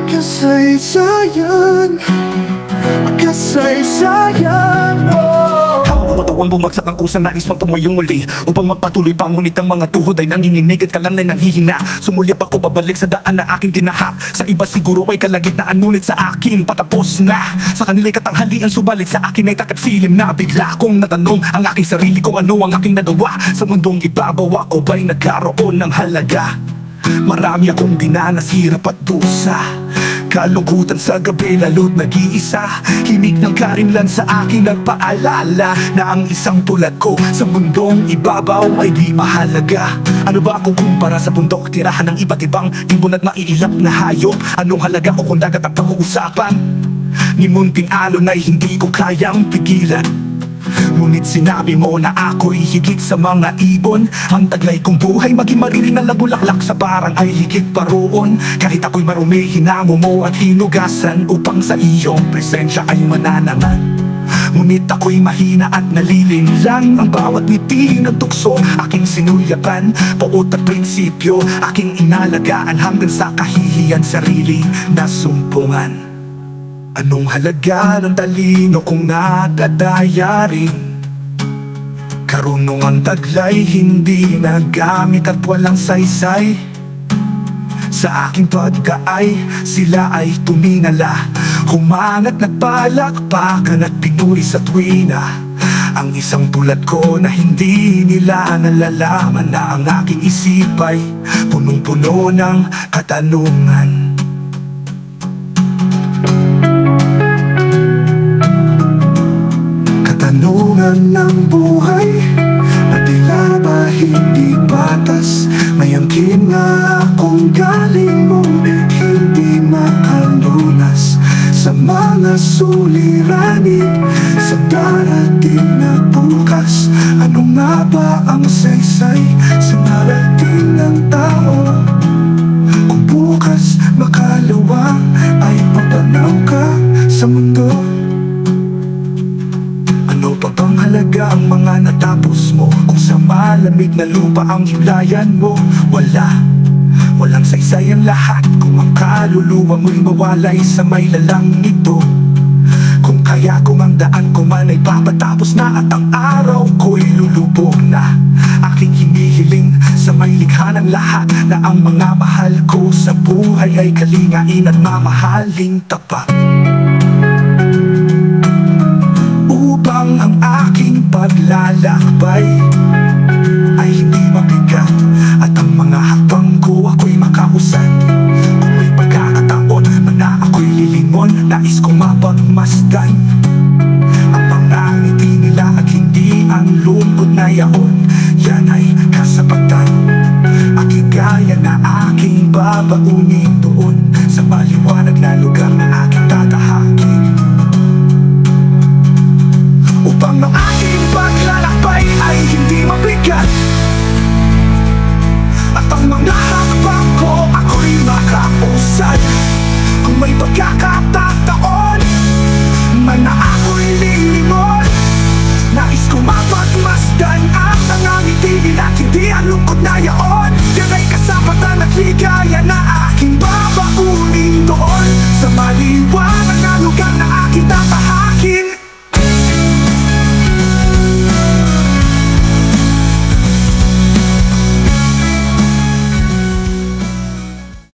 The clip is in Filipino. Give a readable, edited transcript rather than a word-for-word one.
Kasaysayan, kasaysayan mo. Matawang bumagsak ang kusang nais mong tumayong muli upang magpatuloy pa, ngunit ang mga tuhod ay nanginginig at kalan ay nanghihina. Sumulyap ako babalik sa daan na aking tinaha. Sa iba siguro ay kalagitnaan, ngunit sa akin patapos na. Sa kanila'y katanghalian, subalit sa akin ay takip silim na. Bigla kong natanong ang aking sarili kung ano ang aking nagawa. Sa mundong ibabaw ako ba'y nagkaroon ng halaga? Marami akong dinanas, hirap at dusa, kalungkutan sa gabi, lalo't nag-iisa. Himig ng karinlan sa akin nagpaalala na ang isang tulad ko sa mundong ibabaw ay di mahalaga. Ano ba akong kumpara sa bundok, tirahan ng iba't ibang ibon at maiilap na hayop? Anong halaga ko kung dagat ang pag-uusapan? Ni munting alon ay hindi ko kayang pigilan. Ngunit sinabi mo na ako'y higit sa mga ibon. Ang taglay kong buhay maging mariling na labulaklak sa parang ay higit pa roon. Kahit ako'y marumi, hinamo mo at hinugasan upang sa iyong presensya ay mananaman. Ngunit ako'y mahina at nalilinlang. Ang bawat ngiti ng tukso aking sinulyapan, puot at prinsipyo aking inalagaan, hanggang sa kahihiyan sarili na sumpungan. Anong halaga ng talino kung nadadaya rin? Karunungang taglay hindi nagamit at walang saysay. Sa aking pagkaay, sila ay tumingala, humangat nagpalakpakan at pinuri sa tuwina. Ang isang tulad ko na hindi nila nalalaman na ang aking isipay punong-puno ng katanungan. Katanungan ng buhay at tila ba hindi batas? May angkin na akong galing mo, hindi makalunas sa mga suliranin sa darating na bukas. Ano nga ba ang saysay sa narating ng tao? Kung bukas makalawang ay papanaw ka sa mundo. Ano pa bang halaga ang mga natapos mo kung sa malamig na lupa ang himlayan mo? Walang saysay ang lahat kung ang kaluluwa mo'y mawalay sa may lalang ito. Kung kaya kung ang daan ko man ay papatapos na at ang araw ko'y lulubog na, aking hinihiling sa may likha ng lahat na ang mga mahal ko sa buhay ay kalingain at mamahaling tapat. Upang ang aking paglalakbay ay hindi mabigat at ang mga hakbang ko ako'y makausad. Kung may pagkakataon na ako'y lilingon, nais kong mapagmasdan ang mga ngiti nila at hindi ang lungkot na yaon. Yan ay kasapatan, aking gaya na aking babaunin doon sa maliwanag na lugar na aking tatahakin. Upang ang aking paglalakbay ay hindi mabigat at ang mga hakbang ko ako'y